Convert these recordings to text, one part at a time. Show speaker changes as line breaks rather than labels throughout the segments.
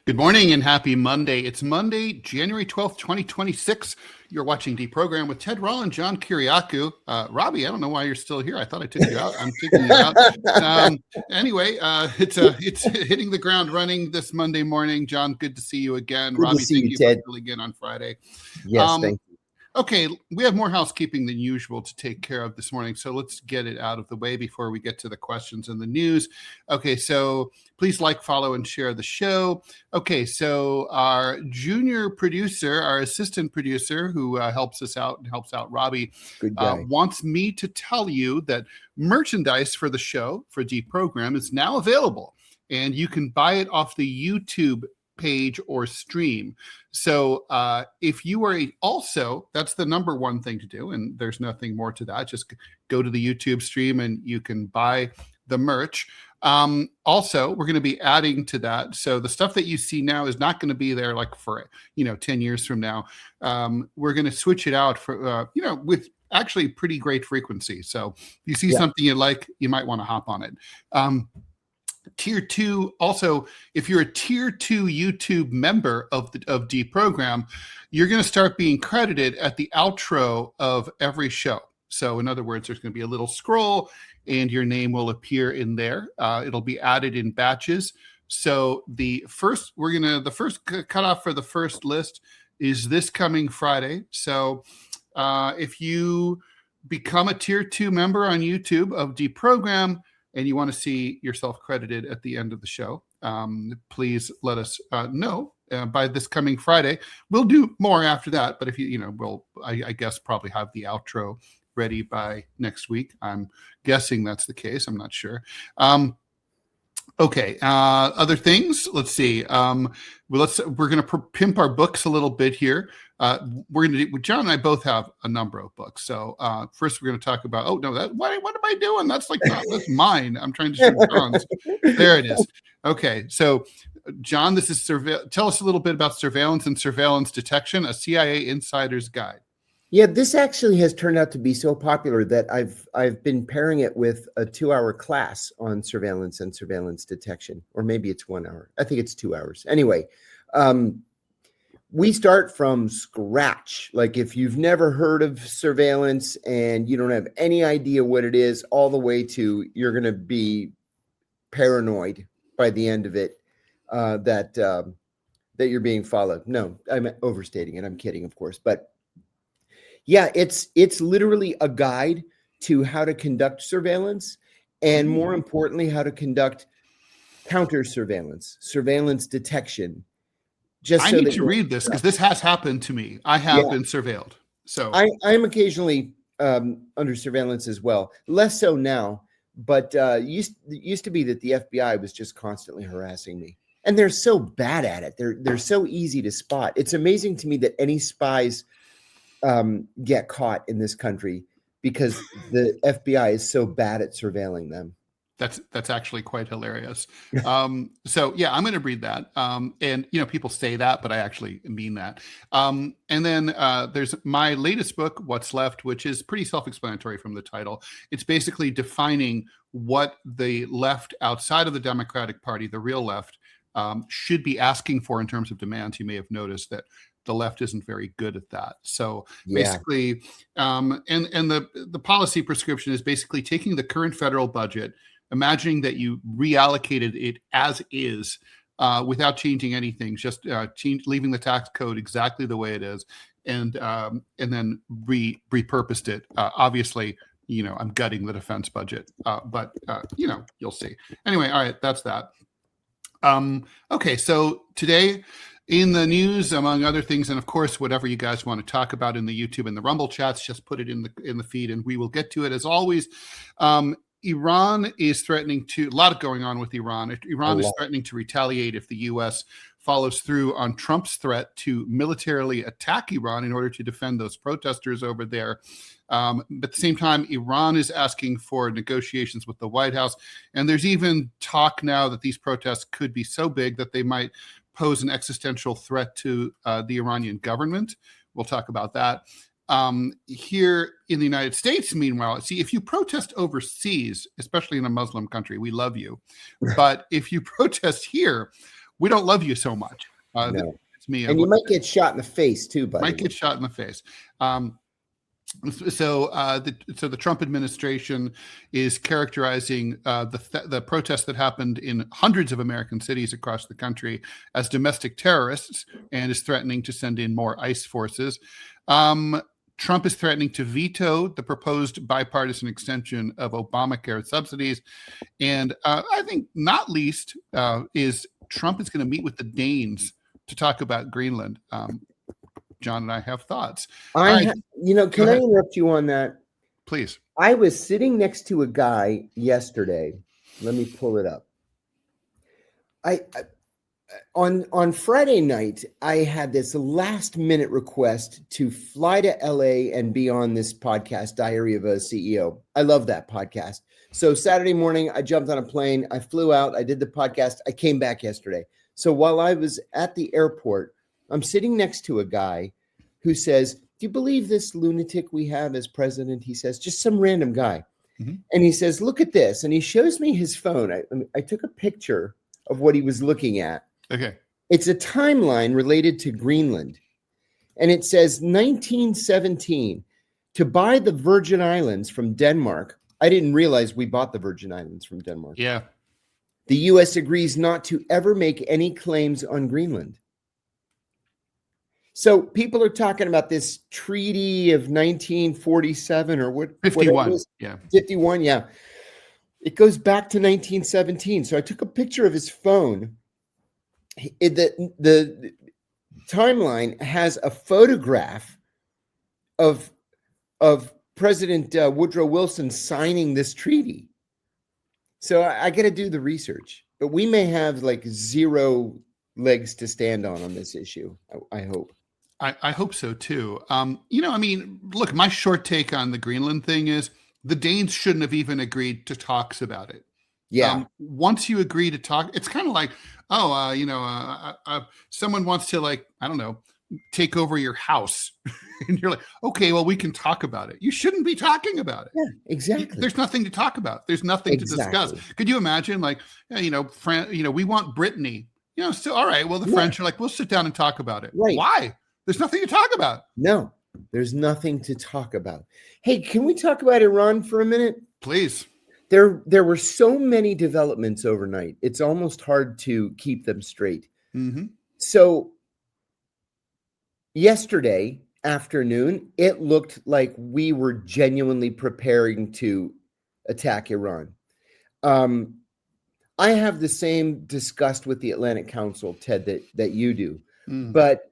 Good morning and happy Monday. It's Monday, January 12th, 2026. You're watching DeProgram with Ted Rall and John Kiriakou. Robbie, I don't know why you're still here. I thought I took you out. I'm taking you out. Anyway, it's hitting the ground running this Monday morning. John, good to see you again.
Good
Robbie,
to see
thank
you,
you
Ted.
for filling in on Friday.
Yes, thank you.
Okay, we have more housekeeping than usual to take care of this morning, so let's get it out of the way before we get to the questions and the news. Okay, so please like, follow, and share the show. Okay, so our junior producer, our assistant producer who helps us out and helps out Robbie, wants me to tell you that merchandise for the show, for DeProgram, is now available, and you can buy it off the YouTube page or stream. So if you are also, that's the number one thing to do, and there's nothing more to that. Just go to the YouTube stream and you can buy the merch. Also, we're going to be adding to that. So the stuff that you see now is not going to be there like for 10 years from now. We're going to switch it out for with actually pretty great frequency. So if you see something you like, you might want to hop on it. Tier 2, also, if you're a Tier 2 YouTube member of DeProgram, you're going to start being credited at the outro of every show. So in other words, there's going to be a little scroll and your name will appear in there. It'll be added in batches. So the first cutoff for the first list is this coming Friday. So if you become a Tier 2 member on YouTube of DeProgram, and you want to see yourself credited at the end of the show, please let us know by this coming Friday. We'll do more after that, but if I guess probably have the outro ready by next week. I'm guessing that's the case. I'm not sure. Okay. Other things. Let's see. We're going to pimp our books a little bit here. We're going to do. John and I both have a number of books. So first, we're going to talk about. Oh no, what am I doing? That's that's mine. I'm trying to shoot John's. There it is. Okay. So, John, this is tell us a little bit about surveillance and surveillance detection: a CIA insider's guide.
Yeah, this actually has turned out to be so popular that I've been pairing it with a 2-hour class on surveillance and surveillance detection, or maybe it's 1 hour. I think it's 2 hours. Anyway, we start from scratch. Like if you've never heard of surveillance and you don't have any idea what it is, all the way to you're going to be paranoid by the end of it that you're being followed. No, I'm overstating it. I'm kidding, of course, but. Yeah, it's literally a guide to how to conduct surveillance and more importantly, how to conduct counter surveillance, surveillance detection.
I need to read this because this has happened to me. I have been surveilled. So
I'm occasionally under surveillance as well. Less so now, but used to be that the FBI was just constantly harassing me. And they're so bad at it. They're so easy to spot. It's amazing to me that any spies get caught in this country because the FBI is so bad at surveilling them.
That's actually quite hilarious. So yeah, I'm going to read that. And people say that, but I actually mean that. And then there's my latest book, What's Left, which is pretty self-explanatory from the title. It's basically defining what the left outside of the Democratic Party, the real left, should be asking for in terms of demands. You may have noticed that the left isn't very good at that. So basically, and the policy prescription is basically taking the current federal budget, imagining that you reallocated it as is without changing anything, just leaving the tax code exactly the way it is, and then repurposed it. Obviously, I'm gutting the defense budget, but you'll see. Anyway, all right, that's that. Okay, so today, in the news, among other things, and of course, whatever you guys want to talk about in the YouTube and the Rumble chats, just put it in the feed, and we will get to it. As always, Iran is threatening to. A lot going on with Iran. Iran is threatening to retaliate if the U.S. follows through on Trump's threat to militarily attack Iran in order to defend those protesters over there. But at the same time, Iran is asking for negotiations with the White House, and there's even talk now that these protests could be so big that they might pose an existential threat to the Iranian government. We'll talk about that. Here in the United States, meanwhile, see, if you protest overseas, especially in a Muslim country, we love you. But if you protest here, we don't love you so much.
No.
It's me.
And you might get shot in the face too, buddy.
Might get shot in the face. So the Trump administration is characterizing the protests that happened in hundreds of American cities across the country as domestic terrorists and is threatening to send in more ICE forces. Trump is threatening to veto the proposed bipartisan extension of Obamacare subsidies. And I think not least is Trump is going to meet with the Danes to talk about Greenland. John and I have thoughts.
Can I interrupt you on that?
Please.
I was sitting next to a guy yesterday. Let me pull it up. On Friday night, I had this last minute request to fly to LA and be on this podcast, Diary of a CEO. I love that podcast. So Saturday morning, I jumped on a plane. I flew out. I did the podcast. I came back yesterday. So while I was at the airport, I'm sitting next to a guy who says, "Do you believe this lunatic we have as president?" He says, just some random guy. Mm-hmm. And he says, "Look at this." And he shows me his phone. I took a picture of what he was looking at.
Okay.
It's a timeline related to Greenland. And it says 1917, to buy the Virgin Islands from Denmark. I didn't realize we bought the Virgin Islands from Denmark.
Yeah.
The U.S. agrees not to ever make any claims on Greenland. So people are talking about this treaty of 1947 or what?
51. Yeah.
51. Yeah. It goes back to 1917. So I took a picture of his phone. The timeline has a photograph of President Woodrow Wilson signing this treaty. So I got to do the research, but we may have like zero legs to stand on this issue. I hope.
I hope so too. Look, my short take on the Greenland thing is the Danes shouldn't have even agreed to talks about it.
Yeah.
Once you agree to talk, it's kind of like, someone wants to take over your house. And you're like, okay, well, we can talk about it. You shouldn't be talking about it.
Yeah, exactly.
There's nothing to talk about. There's nothing to discuss. Could you imagine we want Brittany, so, all right, well, the French are like, we'll sit down and talk about it.
Right.
Why? There's nothing to talk about.
No, there's nothing to talk about. Hey, can we talk about Iran for a minute?
Please.
There were so many developments overnight. It's almost hard to keep them straight.
Mm-hmm.
So yesterday afternoon, it looked like we were genuinely preparing to attack Iran. I have the same disgust with the Atlantic Council, Ted, that you do. Mm. But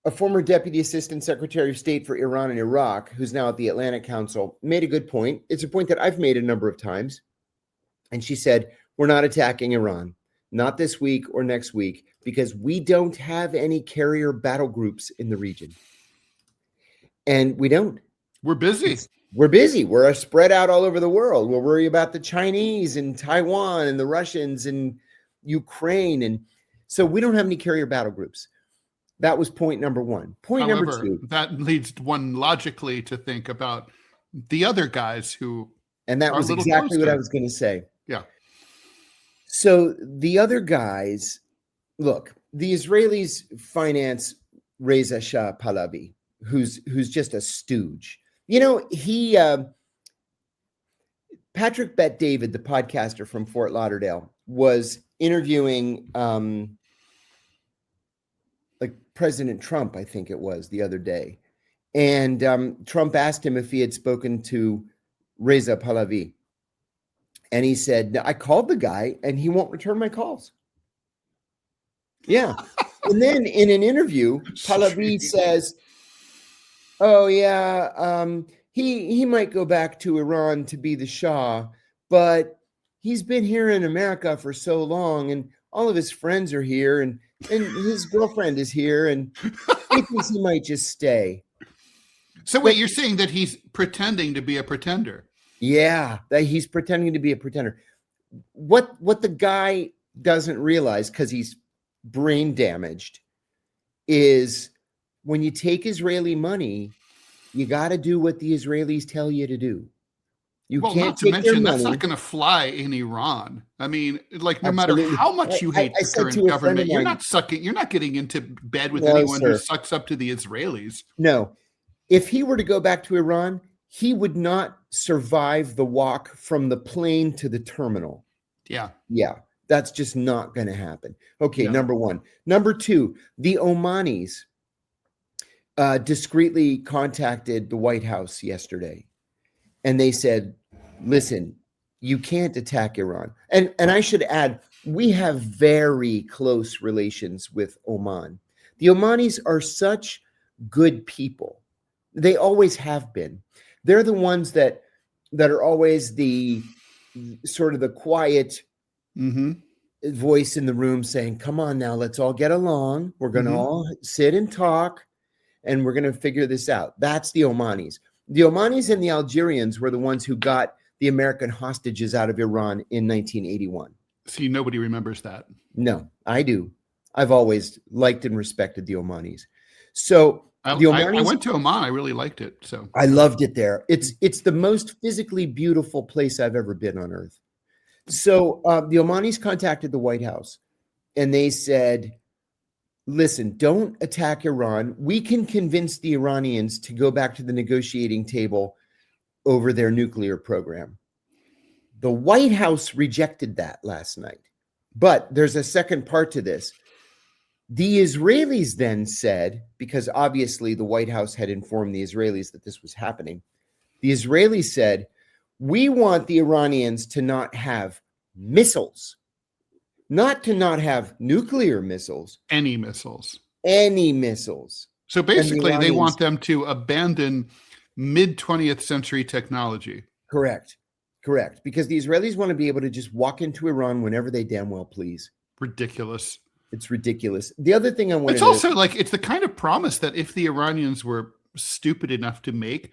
a former Deputy Assistant Secretary of State for Iran and Iraq, who's now at the Atlantic Council, made a good point. It's a point that I've made a number of times. And she said, we're not attacking Iran, not this week or next week, because we don't have any carrier battle groups in the region. And we don't.
We're busy.
We're busy. We're spread out all over the world. We'll worry about the Chinese and Taiwan and the Russians and Ukraine. And so we don't have any carrier battle groups. That was point number one. However, number two.
That leads one logically to think about the other guys who.
And that was exactly what I was going to say.
Yeah.
So the other guys, look, the Israelis finance Reza Shah Pahlavi, who's just a stooge. Patrick Bet-David, the podcaster from Fort Lauderdale, was interviewing President Trump, I think it was, the other day. And Trump asked him if he had spoken to Reza Pahlavi. And he said, I called the guy and he won't return my calls. Yeah. And then in an interview, Pahlavi says, oh, yeah, he might go back to Iran to be the Shah, but he's been here in America for so long and all of his friends are here and his girlfriend is here and he thinks he might just stay.
So wait, you're saying that he's pretending to be a pretender?
Yeah, that he's pretending to be a pretender. What the guy doesn't realize, because he's brain damaged, is when you take Israeli money, you got to do what the Israelis tell you to do. You
Well,
can't
not to
take their
mention that's
money.
not going to fly in Iran. I mean, like no
Absolutely.
matter how much you hate
I
the
said
current
to a friend of
government,
mine,
you're not getting into bed with
no,
anyone who
sir.
sucks up to the Israelis.
No. If he were to go back to Iran, he would not survive the walk from the plane to the terminal.
Yeah.
Yeah, that's just not going to happen. Okay,
No.
number one. Number two, the Omanis discreetly contacted the White House yesterday, and they said, listen, you can't attack Iran. And I should add, we have very close relations with Oman. The Omanis are such good people. They always have been. They're the ones that are always the sort of the quiet voice in the room saying, come on now, let's all get along. We're going to all sit and talk, and we're going to figure this out. That's the Omanis. The Omanis and the Algerians were the ones who got the American hostages out of Iran in 1981.
See, nobody remembers that.
No, I do. I've always liked and respected the Omanis. So
I went to Oman. I really liked it. So
I loved it there. It's the most physically beautiful place I've ever been on earth. So the Omanis contacted the White House, and they said, listen, don't attack Iran. We can convince the Iranians to go back to the negotiating table over their nuclear program. The White House rejected that last night. But there's a second part to this. The Israelis then said, because obviously the White House had informed the Israelis that this was happening, the Israelis said, we want the Iranians to not have missiles, not to not have nuclear missiles.
Any missiles.
Any missiles.
So basically, they want them to abandon mid-20th century technology.
Correct. Correct. Because the Israelis want to be able to just walk into Iran whenever they damn well please.
Ridiculous.
It's ridiculous. The other thing I want
It's also like, it's the kind of promise that if the Iranians were stupid enough to make,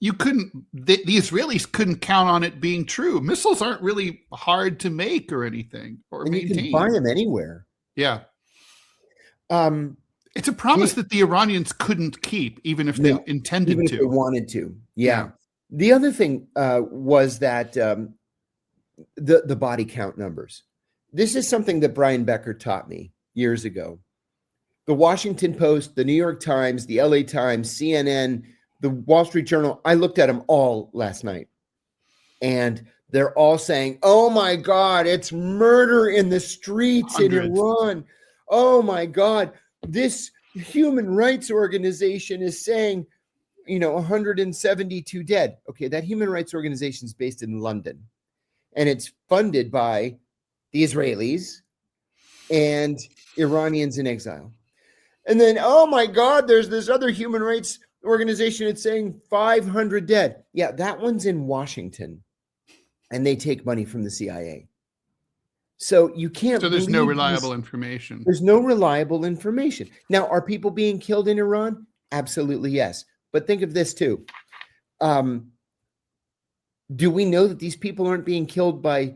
the Israelis couldn't count on it being true. Missiles aren't really hard to make or anything or
and
maintain.
You can buy them anywhere.
Yeah. It's a promise that the Iranians couldn't keep, even if they intended
even
to.
If they wanted to. Yeah. The other thing was that the body count numbers. This is something that Brian Becker taught me years ago. The Washington Post, the New York Times, the LA Times, CNN, the Wall Street Journal, I looked at them all last night. And they're all saying, oh my God, it's murder in the streets Hundreds. In Iran. Oh my God, this human rights organization is saying, 172 dead. Okay, that human rights organization is based in London. And it's funded by the Israelis and Iranians in exile. And then, oh my God, there's this other human rights organization. It's saying 500 dead. Yeah, that one's in Washington. And they take money from the CIA. So you can't.
So there's no reliable information.
There's no reliable information. Now, are people being killed in Iran? Absolutely, yes. But think of this too. Do we know that these people aren't being killed by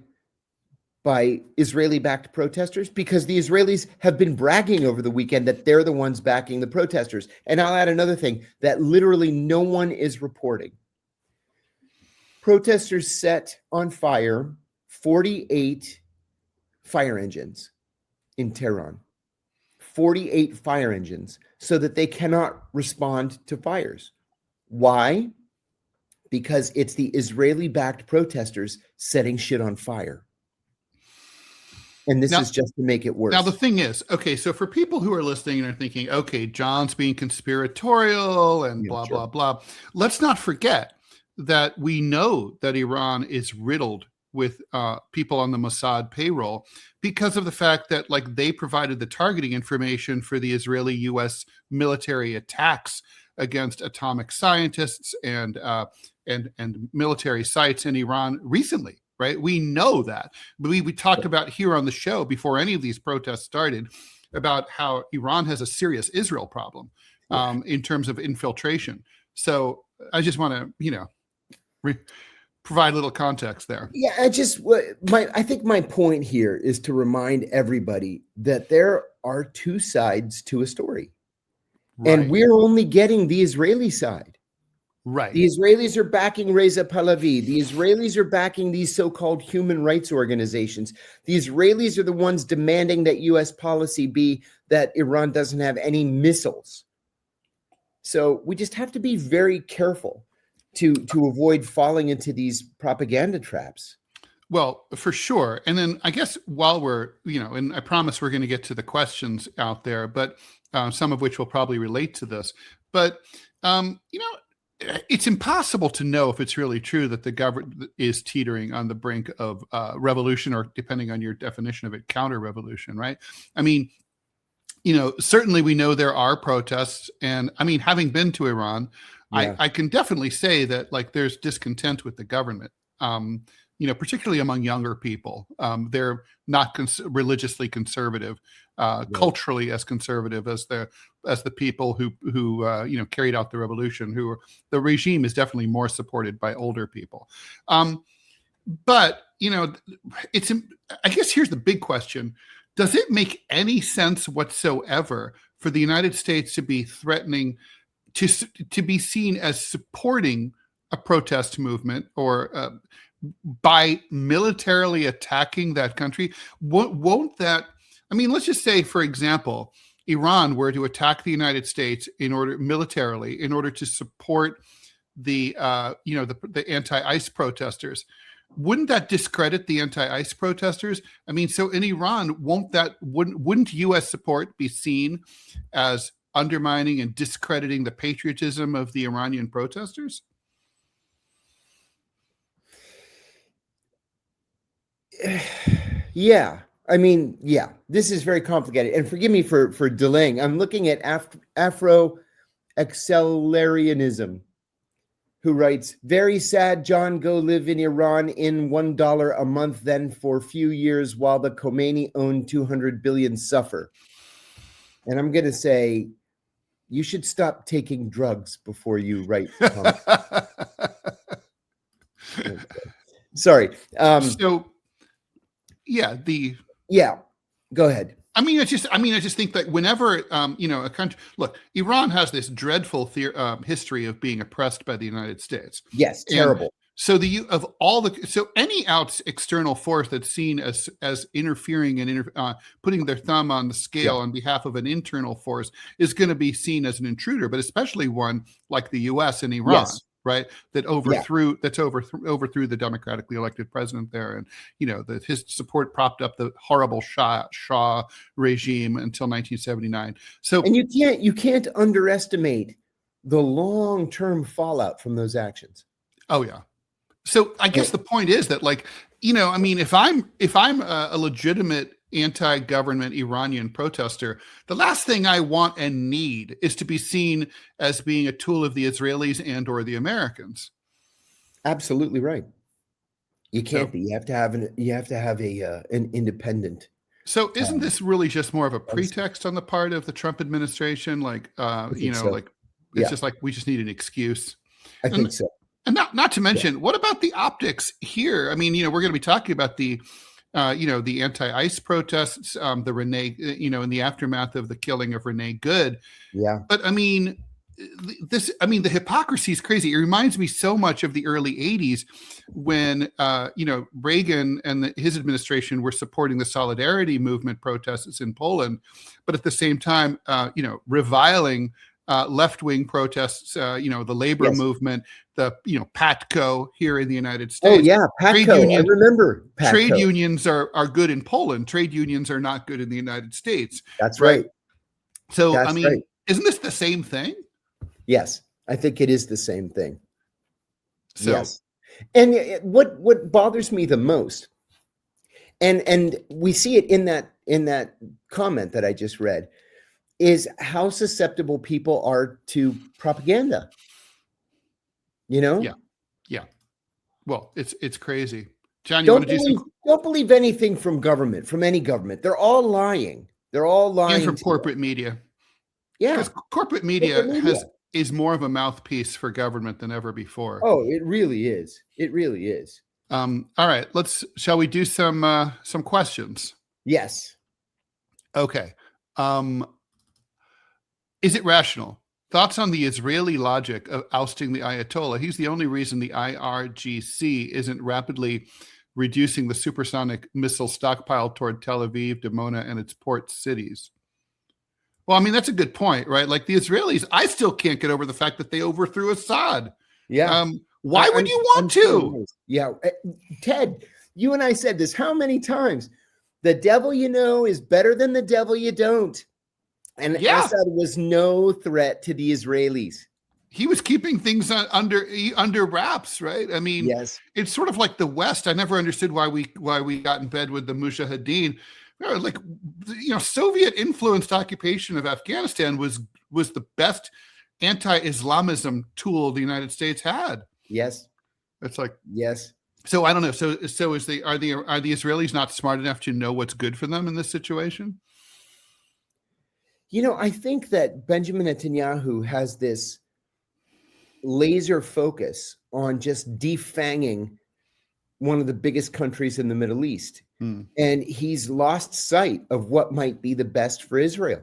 Israeli-backed protesters? Because the Israelis have been bragging over the weekend that they're the ones backing the protesters. And I'll add another thing that literally no one is reporting. Protesters set on fire 48 fire engines in Tehran. 48 fire engines so that they cannot respond to fires. Why? Because it's the Israeli-backed protesters setting shit on fire. And this is just to make it worse.
Now, the thing is, okay, so for people who are listening and are thinking, okay, John's being conspiratorial and blah, blah, blah. Let's not forget that we know that Iran is riddled with people on the Mossad payroll because of the fact that they provided the targeting information for the Israeli-U.S. military attacks against atomic scientists and military sites in Iran recently. Right. We know that. We talked about here on the show before any of these protests started about how Iran has a serious Israel problem in terms of infiltration. So I just want to, provide a little context there.
Yeah, I think my point here is to remind everybody that there are two sides to a story. Right. And we're only getting the Israeli side.
Right.
The Israelis are backing Reza Pahlavi. The Israelis are backing these so-called human rights organizations. The Israelis are the ones demanding that U.S. policy be that Iran doesn't have any missiles. So we just have to be very careful to avoid falling into these propaganda traps.
Well, for sure. And then I guess while we're, and I promise we're going to get to the questions out there, but some of which will probably relate to this. But, it's impossible to know if it's really true that the government is teetering on the brink of revolution, or depending on your definition of it, counter-revolution, right? I mean, certainly we know there are protests. And I mean, having been to Iran, I can definitely say that there's discontent with the government. Particularly among younger people. They're not religiously conservative, culturally as conservative as the people who carried out the revolution. The regime is definitely more supported by older people. But I guess here's the big question: does it make any sense whatsoever for the United States to be threatening to be seen as supporting a protest movement or by militarily attacking that country? Won't that, let's just say, for example, Iran were to attack the United States militarily in order to support the anti-ICE protesters. Wouldn't that discredit the anti-ICE protesters? So in Iran, wouldn't U.S. support be seen as undermining and discrediting the patriotism of the Iranian protesters?
Yeah. This is very complicated. And forgive me for delaying. I'm looking at Afro-Accelerationism, who writes, very sad, John, go live in Iran in $1 a month, then for a few years while the Khomeini-owned 200 billion suffer. And I'm going to say, you should stop taking drugs before you write comments. Okay. Sorry. Go ahead.
I just think that whenever, a country, look, Iran has this dreadful history of being oppressed by the United States.
Yes, terrible.
So any external force that's seen as interfering and putting their thumb on the scale on behalf of an internal force is going to be seen as an intruder, but especially one like the U.S. and Iran. Yes. Right, that overthrew the democratically elected president there, and that his support propped up the horrible Shah regime until 1979. So,
and you can't underestimate the long-term fallout from those actions.
Oh yeah. So I guess the point is that, if I'm a legitimate anti-government Iranian protester, the last thing I want and need is to be seen as being a tool of the Israelis and or the Americans.
Absolutely right. You can't be. You have to have an independent.
So isn't this really just more of a pretext on the part of the Trump administration? It's just like we just need an excuse.
I think so.
And not to mention, what about the optics here? We're going to be talking about the anti-ICE protests, the Renee, in the aftermath of the killing of Renee Good.
Yeah.
But the hypocrisy is crazy. It reminds me so much of the early 80s when, Reagan and his administration were supporting the Solidarity movement protests in Poland, but at the same time, reviling left-wing protests, the labor movement, the PATCO here in the United States.
Oh yeah, PATCO. I remember PATCO.
Trade unions are good in Poland. Trade unions are not good in the United States.
That's right.
So isn't this the same thing?
Yes, I think it is the same thing.
So,
yes, and what bothers me the most, and we see it in that comment that I just read, is how susceptible people are to propaganda.
Yeah. Well, it's crazy. John,
don't believe anything from any government. They're all lying. And from corporate
media.
Yeah,
because corporate media is more of a mouthpiece for government than ever before.
Oh, it really is.
All right, shall we do some questions?
Yes.
Okay. Is it rational Thoughts on the Israeli logic of ousting the Ayatollah? He's the only reason the IRGC isn't rapidly reducing the supersonic missile stockpile toward Tel Aviv, Dimona, and its port cities. Well, I mean, that's a good point, right? Like the Israelis, I still can't get over the fact that they overthrew Assad.
Yeah.
Why would you want to?
Yeah. Ted, you and I said this how many times? The devil you know is better than the devil you don't. And Assad was no threat to the Israelis.
He was keeping things under wraps, right? I mean, it's sort of like the West. I never understood why we got in bed with the Mujahideen. Like, Soviet influenced occupation of Afghanistan was the best anti-Islamism tool the United States had.
Yes.
It's like,
yes.
So I don't know. So are the Israelis not smart enough to know what's good for them in this situation?
I think that Benjamin Netanyahu has this laser focus on just defanging one of the biggest countries in the Middle East. And he's lost sight of what might be the best for Israel.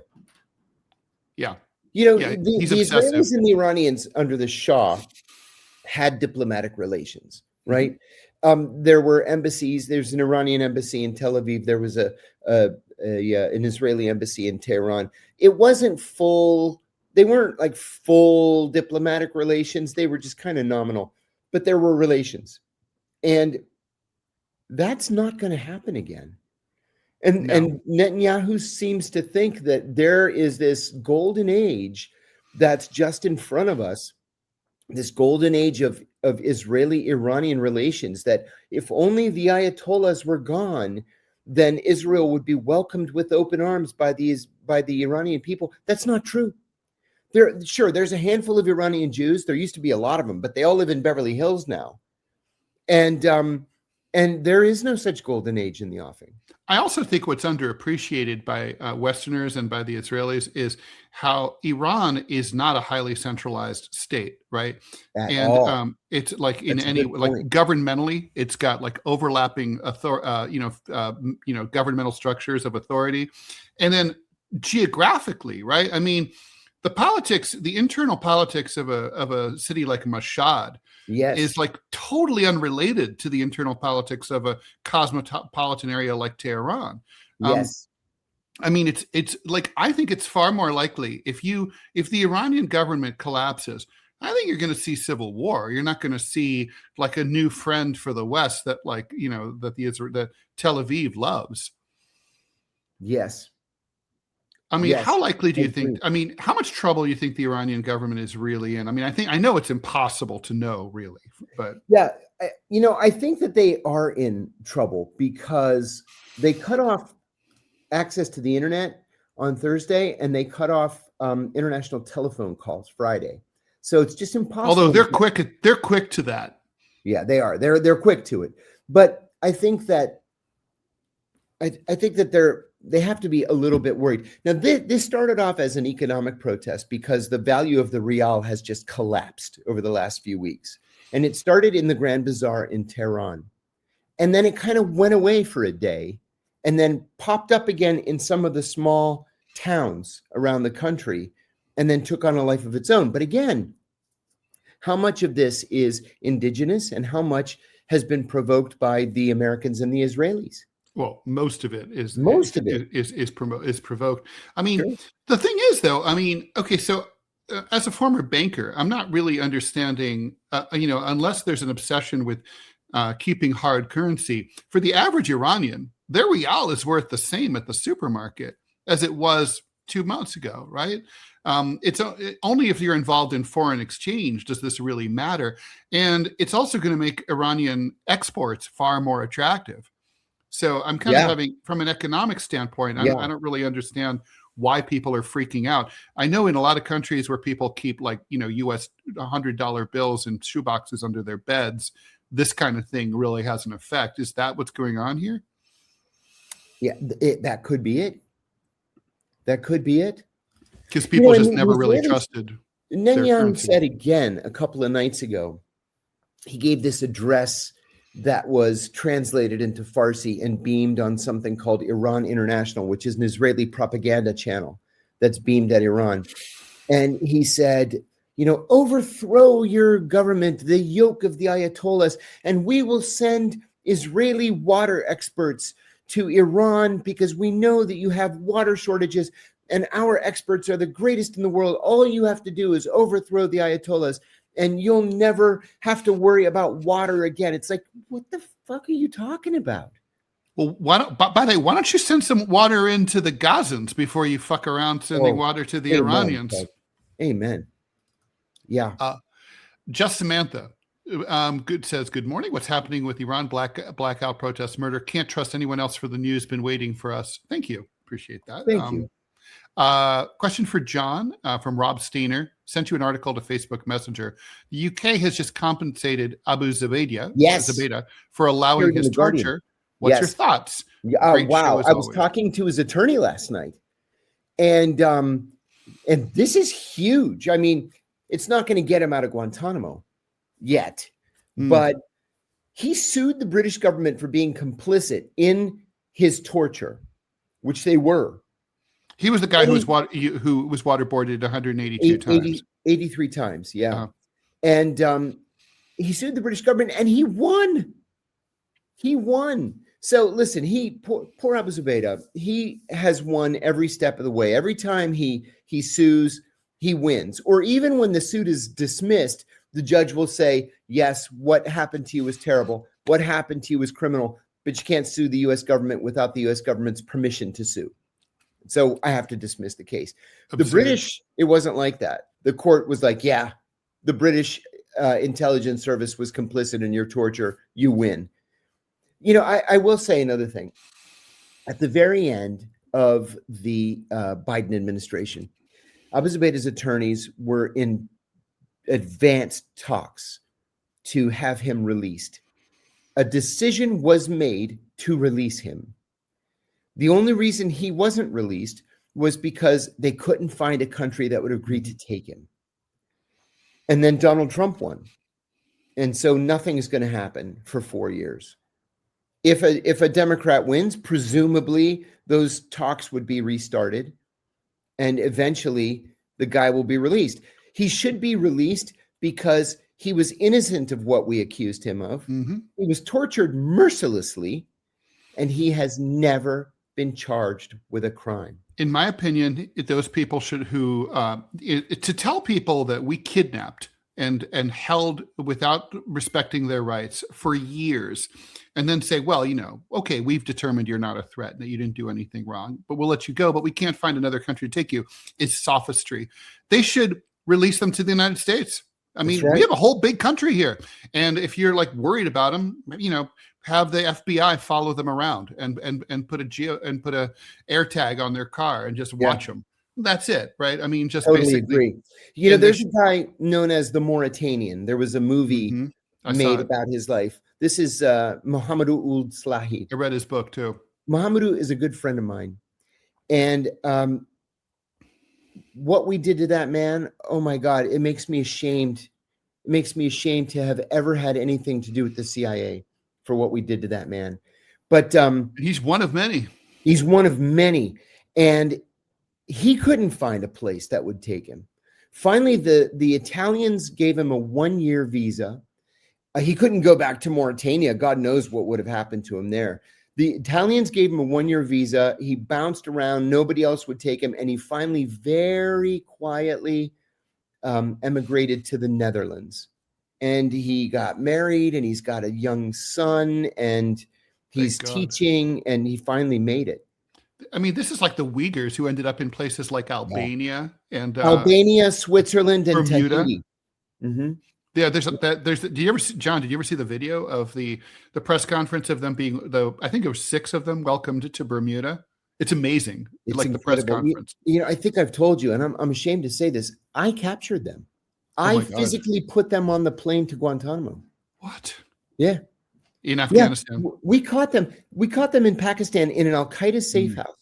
Yeah.
The Israelis and the Iranians under the Shah had diplomatic relations, right? There were embassies. There's an Iranian embassy in Tel Aviv. There was an Israeli embassy in Tehran. It wasn't full. They weren't like full diplomatic relations. They were just kind of nominal, but there were relations. And that's not going to happen again. And Netanyahu seems to think that there is this golden age that's just in front of us, this golden age of Israeli-Iranian relations, that if only the Ayatollahs were gone, then Israel would be welcomed with open arms by the Iranian people. That's not true. There's a handful of Iranian Jews. There used to be a lot of them, but they all live in Beverly Hills now. And there is no such golden age in the offing.
I also think what's underappreciated by Westerners and by the Israelis is how Iran is not a highly centralized state, right? It's like governmentally, it's got like overlapping governmental structures of authority, and then geographically, right? I mean, the internal politics of a city like Mashhad is like totally unrelated to the internal politics of a cosmopolitan area like Tehran. I mean, it's like, I think it's far more likely if the Iranian government collapses, I think you're going to see civil war. You're not going to see like a new friend for the West that that Tel Aviv loves.
Yes.
I mean, how likely do you think, how much trouble do you think the Iranian government is really in? I mean, I know it's impossible to know really, but.
Yeah, I think that they are in trouble because they cut off access to the internet on Thursday and they cut off international telephone calls Friday. So it's just impossible.
Although they're quick to that.
Yeah, they are. They're quick to it. But I think that they have to be a little bit worried. Now, this started off as an economic protest because the value of the rial has just collapsed over the last few weeks. And it started in the Grand Bazaar in Tehran. And then it kind of went away for a day and then popped up again in some of the small towns around the country and then took on a life of its own. But again, how much of this is indigenous and how much has been provoked by the Americans and the Israelis?
Well, most of it is provoked. I mean, The thing is, though, okay, so as a former banker, I'm not really understanding, unless there's an obsession with keeping hard currency. For the average Iranian, their rial is worth the same at the supermarket as it was 2 months ago, right? It's only if you're involved in foreign exchange does this really matter. And it's also going to make Iranian exports far more attractive. So I'm kind of having, from an economic standpoint, I don't really understand why people are freaking out. I know in a lot of countries where people keep US $100 bills in shoeboxes under their beds, this kind of thing really has an effect. Is that what's going on here?
Yeah, that could be it. That could be it.
Because people just never really trusted.
Netanyahu said again a couple of nights ago, he gave this address that was translated into Farsi and beamed on something called Iran International, which is an Israeli propaganda channel that's beamed at Iran. And he said, overthrow your government, the yoke of the Ayatollahs, and we will send Israeli water experts to Iran because we know that you have water shortages and our experts are the greatest in the world. All you have to do is overthrow the Ayatollahs and you'll never have to worry about water again. It's like, what the fuck are you talking about?
Well, by the way, why don't you send some water into the Gazans before you fuck around sending water to the Iranians?
Amen. Yeah.
Just Samantha says, good morning. What's happening with Iran blackout protests, murder? Can't trust anyone else for the news. Been waiting for us. Thank you. Appreciate that.
Thank you.
Question for John from Rob Steiner. Sent you an article to Facebook Messenger. The UK has just compensated Abu Zubaydah for allowing his torture. What's your thoughts?
Wow. I was talking to his attorney last night. And this is huge. I mean, it's not going to get him out of Guantanamo yet, but he sued the British government for being complicit in his torture, which they were.
He was the guy who was waterboarded 182 times.
83 times, yeah. Uh-huh. And he sued the British government and he won. He won. So listen, poor Abu Zubaydah, he has won every step of the way. Every time he sues, he wins. Or even when the suit is dismissed, the judge will say, yes, what happened to you was terrible. What happened to you was criminal, but you can't sue the U.S. government without the U.S. government's permission to sue. So I have to dismiss the case. Absurd. The British, it wasn't like that. The court was like, yeah, the British intelligence service was complicit in your torture. You win. I will say another thing. At the very end of the Biden administration, Abu Zubaydah's attorneys were in advanced talks to have him released. A decision was made to release him. The only reason he wasn't released was because they couldn't find a country that would agree to take him. And then Donald Trump won. And so nothing is going to happen for 4 years. If a Democrat wins, presumably those talks would be restarted and eventually the guy will be released. He should be released because he was innocent of what we accused him of. Mm-hmm. He was tortured mercilessly and he has never been charged with a crime.
In my opinion, those people should to tell people that we kidnapped and held without respecting their rights for years, and then say, well, okay, we've determined you're not a threat, that you didn't do anything wrong, but we'll let you go, but we can't find another country to take you, is sophistry. They should release them to the United States. I mean, we have a whole big country here. And if you're worried about them, have the FBI follow them around and put a air tag on their car and just watch them. That's it, right? I mean, just
totally
basically
agree. There's a guy known as the Mauritanian. There was a movie made about his life. This is Mohamedou Ould Slahi.
I read his book too.
Mohamedou is a good friend of mine. And what we did to that man, oh my God, it makes me ashamed. It makes me ashamed to have ever had anything to do with the CIA for what we did to that man. But
he's one of many.
He's one of many. And he couldn't find a place that would take him. Finally, the Italians gave him a 1-year visa. He couldn't go back to Mauritania. God knows what would have happened to him there. The Italians gave him a 1-year visa. He bounced around. Nobody else would take him. And he finally very quietly emigrated to the Netherlands. And he got married and he's got a young son and he's teaching and he finally made it.
I mean, this is like the Uyghurs who ended up in places like Albania and
Albania, Switzerland, and
Bermuda.
Tahiti. Mm-hmm.
Yeah, did you ever see, John, did you ever see the video of the press conference of them being I think there were 6 of them welcomed to Bermuda? It's amazing.
It's
like
incredible.
The press conference.
I think I've told you, and I'm ashamed to say this. I captured them. I physically put them on the plane to Guantanamo.
What?
Yeah.
In Afghanistan.
Yeah. We caught them. We caught them in Pakistan in an Al-Qaeda safe house.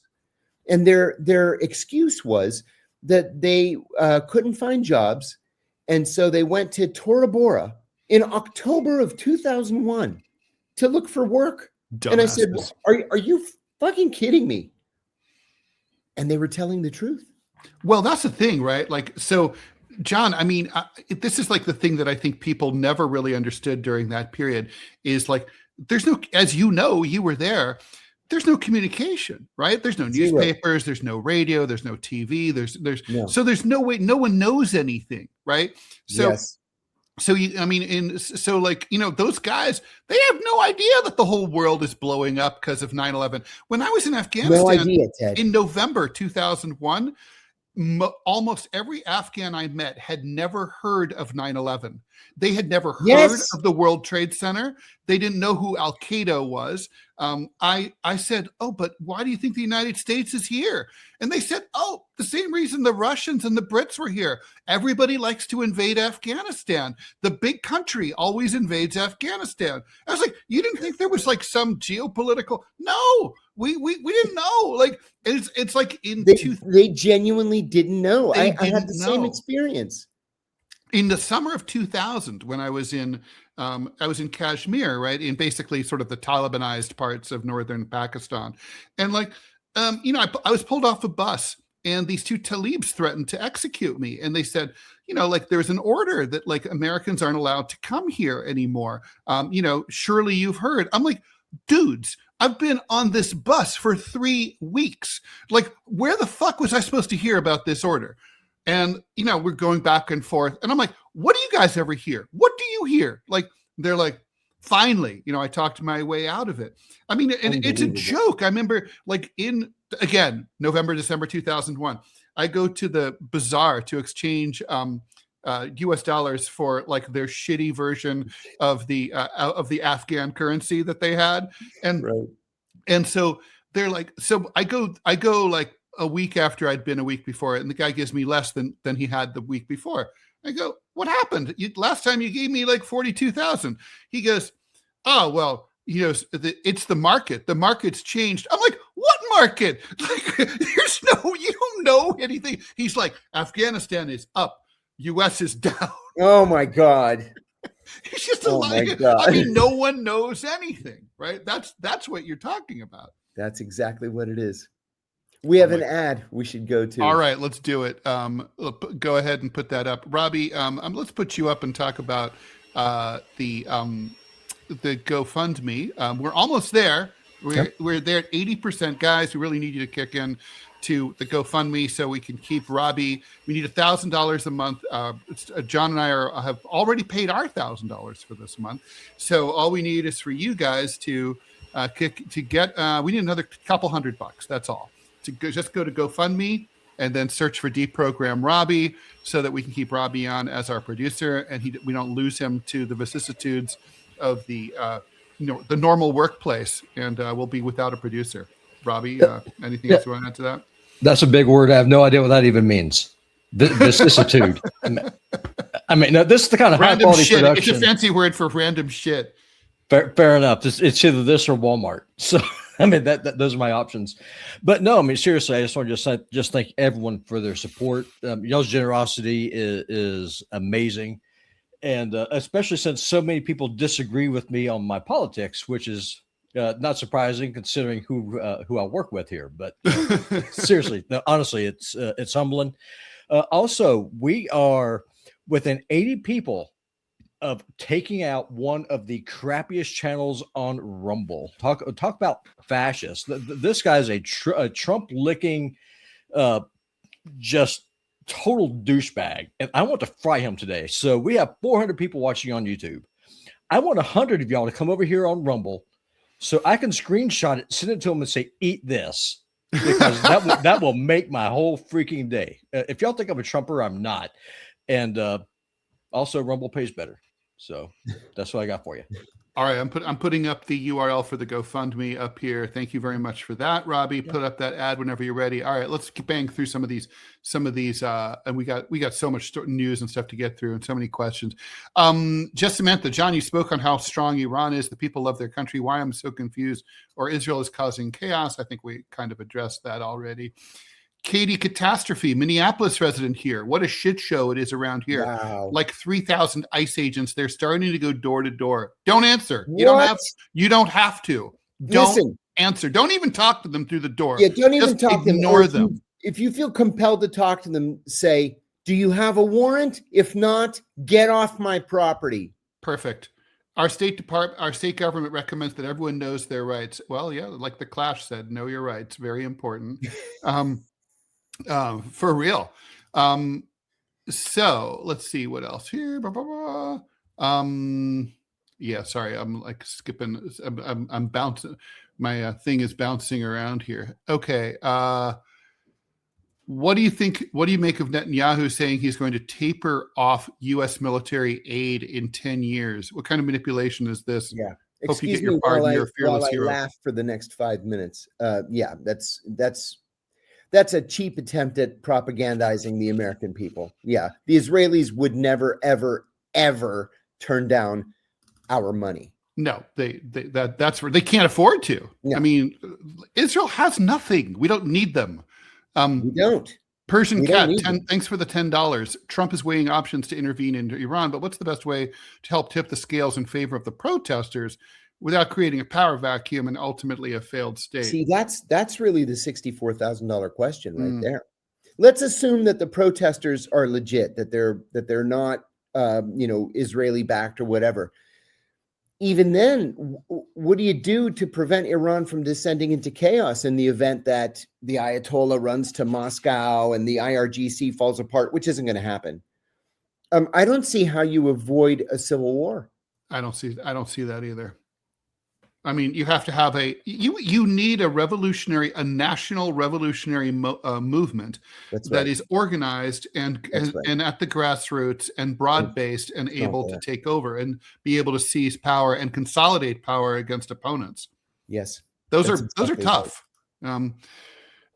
And their excuse was that they couldn't find jobs. And so they went to Tora Bora in October of 2001 to look for work. Dumbasses. And I said, are you fucking kidding me? And they were telling the truth.
Well, that's the thing, right? Like, so, John, I mean, this is like the thing that I think people never really understood during that period is like, there's no, as you know, you were there. There's no communication, right? There's no newspapers, there's no radio, there's no TV, so there's no way, no one knows anything, right? So, so like, those guys, they have no idea that the whole world is blowing up because of 9/11. When I was in Afghanistan in November 2001, almost every Afghan I met had never heard of 9/11. They had never heard of the World Trade Center. They didn't know who Al Qaeda was. I said, "Oh, but why do you think the United States is here?" And they said, "Oh, the same reason the Russians and the Brits were here. Everybody likes to invade Afghanistan. The big country always invades Afghanistan." I was like, "You didn't think there was like some geopolitical?" No, we didn't know. Like it's like
they genuinely didn't know. I had the same experience.
In the summer of 2000, when I was in Kashmir, right, in basically sort of the Talibanized parts of northern Pakistan, and like, I was pulled off a bus, and these two Talibs threatened to execute me, and they said, like there's an order that like Americans aren't allowed to come here anymore. Surely you've heard. I'm like, dudes, I've been on this bus for 3 weeks. Like, where the fuck was I supposed to hear about this order? And, we're going back and forth. And I'm like, what do you guys ever hear? What do you hear? Like, they're like, finally, I talked my way out of it. I mean, and it's a joke. I remember like November, December 2001, I go to the bazaar to exchange US dollars for like their shitty version of the Afghan currency that they had. And so they're like, so I go like a week after I'd been a week before, and the guy gives me less than he had the week before. I go, what happened? Last time you gave me like 42,000. He goes, oh, well, it's the market. The market's changed. I'm like, what market? Like, you don't know anything. He's like, Afghanistan is up. US is down.
Oh my God.
He's just a liar. I mean, no one knows anything, right? That's what you're talking about.
That's exactly what it is. We have an ad we should go to.
All right, let's do it. Go ahead and put that up. Robbie, let's put you up and talk about the GoFundMe. We're almost there. We're there at 80%. Guys, we really need you to kick in to the GoFundMe so we can keep Robbie. We need $1,000 a month. John and I have already paid our $1,000 for this month. So all we need is for you guys to get. We need another couple $100. That's all. Just go to GoFundMe and then search for DeProgram Robbie so that we can keep Robbie on as our producer and we don't lose him to the vicissitudes of the normal workplace, and we'll be without a producer. Robbie, anything else you want to add to that?
That's a big word. I have no idea what that even means. Vicissitude. I mean, no, this is the kind of high quality production.
It's a fancy word for random shit.
Fair enough. It's either this or Walmart. So, I mean, those are my options. But no, I mean, seriously, I just want to just thank everyone for their support. Y'all's generosity is amazing. And especially since so many people disagree with me on my politics, which is not surprising considering who I work with here. But seriously, no, honestly, it's humbling. Also, we are within 80 people of taking out one of the crappiest channels on Rumble. Talk about fascist. This guy's a Trump licking, just total douchebag, and I want to fry him today. So we have 400 people watching on YouTube. I want 100 of y'all to come over here on Rumble so I can screenshot it, send it to him, and say, "Eat this," because that will make my whole freaking day. If y'all think I'm a Trumper, I'm not. And also, Rumble pays better. So that's what I got for you.
All right, I'm putting up the URL for the GoFundMe up here. Thank you very much for that, Robbie. Yeah. Put up that ad whenever you're ready. All right, let's bang through some of these, and we got so much news and stuff to get through, and so many questions. Just Samantha, John, you spoke on how strong Iran is. The people love their country. Why I'm so confused, or Israel is causing chaos. I think we kind of addressed that already. Katie Catastrophe, Minneapolis resident here. What a shit show it is around here.
Wow.
Like 3,000 ICE agents. They're starting to go door to door. Don't answer. You don't have to. Don't answer. Don't even talk to them through the door.
Yeah, don't even talk to them.
Ignore them.
if you feel compelled to talk to them, say, do you have a warrant? If not, get off my property.
Perfect. Our state government recommends that everyone knows their rights. Well, yeah, like the Clash said, know your rights. Very important. For real. So let's see what else here. Yeah, sorry, I'm like skipping. I'm bouncing. My thing is bouncing around here. Okay. What do you think? What do you make of Netanyahu saying he's going to taper off U.S. military aid in 10 years? What kind of manipulation is this?
Yeah.
Hope you
Excuse
get your
me
pardon,
while
you're a fearless
I
hero.
laugh for the next 5 minutes. Yeah, that's a cheap attempt at propagandizing the American people. Yeah, the Israelis would never, ever, ever turn down our money.
No, that's where they can't afford to.
No.
I mean, Israel has nothing. We don't need them.
We don't.
Persian
We
Cat,
don't need them.
thanks for the $10. Trump is weighing options to intervene in Iran, but what's the best way to help tip the scales in favor of the protesters without creating a power vacuum and ultimately a failed state?
See, that's really the $64,000 question right there. Let's assume that the protesters are legit, that they're not Israeli backed or whatever. Even then, what do you do to prevent Iran from descending into chaos in the event that the Ayatollah runs to Moscow and the IRGC falls apart, which isn't going to happen? I don't see how you avoid a civil war.
I don't see that either. I mean, you have to have you need a national revolutionary movement that is organized and at the grassroots and broad-based and able to take over and be able to seize power and consolidate power against opponents.
Yes.
Those are tough.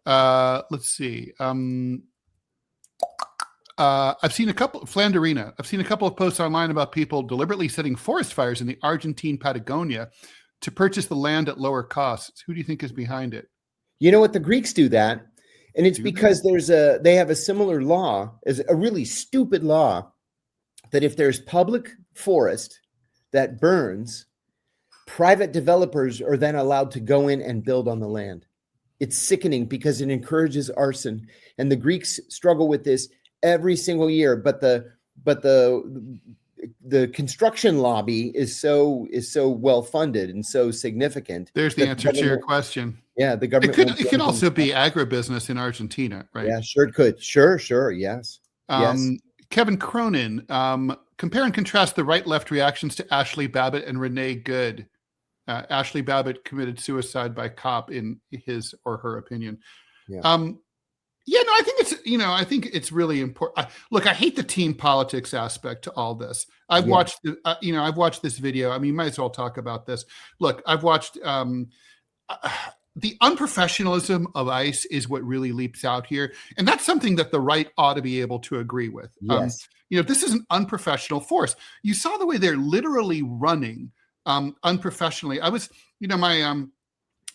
Let's see. I've seen a couple of posts online about people deliberately setting forest fires in the Argentine Patagonia to purchase the land at lower costs. Who do you think is behind it?
You know what? The Greeks do that. And it's because they have a similar law, is a really stupid law, that if there's public forest that burns, private developers are then allowed to go in and build on the land. It's sickening because it encourages arson. And the Greeks struggle with this every single year. But the construction lobby is so well funded and so significant.
There's the answer to your question.
Yeah, the government.
It could also be agribusiness in Argentina, right?
Yeah, sure it could. Sure. Yes. Yes.
Kevin Cronin, compare and contrast the right-left reactions to Ashley Babbitt and Renee Good. Ashley Babbitt committed suicide by cop in his or her opinion. Yeah. I think it's really important. Look, I hate the team politics aspect to all this. I've watched this video. I mean, you might as well talk about this. Look, I've watched the unprofessionalism of ICE is what really leaps out here. And that's something that the right ought to be able to agree with.
Yes.
This is an unprofessional force. You saw the way they're literally running unprofessionally. I was,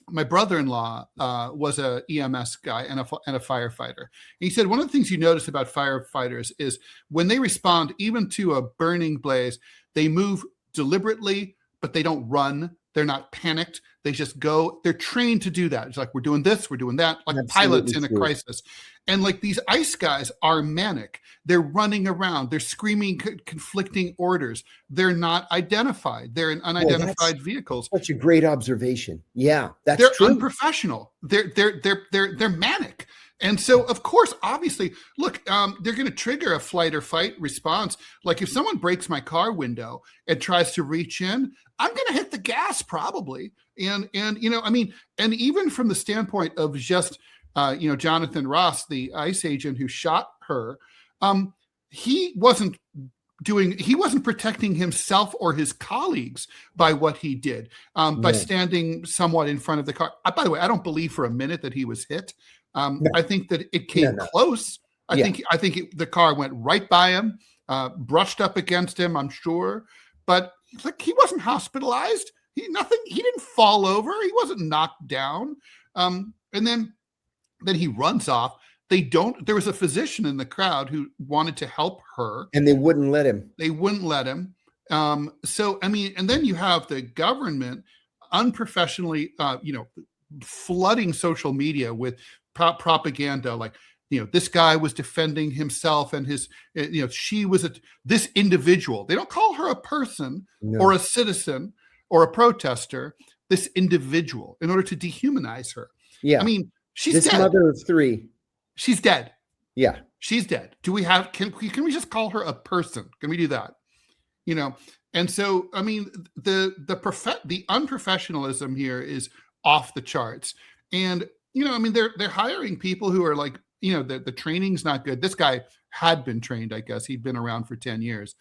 my brother-in-law was a EMS guy and a firefighter. And he said one of the things you notice about firefighters is when they respond even to a burning blaze, they move deliberately, but they don't run. They're not panicked. They just go. They're trained to do that. It's like, we're doing this, we're doing that, like pilots in a crisis. And like these ICE guys are manic. They're running around. They're screaming conflicting orders. They're not identified. They're in unidentified vehicles.
Such a great observation. Yeah,
they're
true.
Unprofessional. They're manic. And so, of course, obviously, look, they're going to trigger a flight or fight response. Like if someone breaks my car window and tries to reach in, I'm going to hit the gas probably. And even from the standpoint of just, Jonathan Ross, the ICE agent who shot her, he wasn't protecting himself or his colleagues by what he did, by standing somewhat in front of the car. By the way, I don't believe for a minute that he was hit. I think that it came close. I think the car went right by him, brushed up against him, I'm sure, but like he wasn't hospitalized. He didn't fall over. He wasn't knocked down. And then he runs off. There was a physician in the crowd who wanted to help her.
And they wouldn't let him.
So, I mean, and then you have the government unprofessionally, flooding social media with propaganda, like, this guy was defending himself and his, she was this individual. They don't call her a person or a citizen or a protester, this individual, in order to dehumanize her.
Yeah.
I mean, she's
this
dead.
Mother of three.
She's dead.
Yeah.
She's dead. Do we have, can we just call her a person? Can we do that? And so, I mean, the unprofessionalism here is off the charts. And, I mean, they're hiring people who are like, the training's not good. This guy had been trained, I guess. He'd been around for 10 years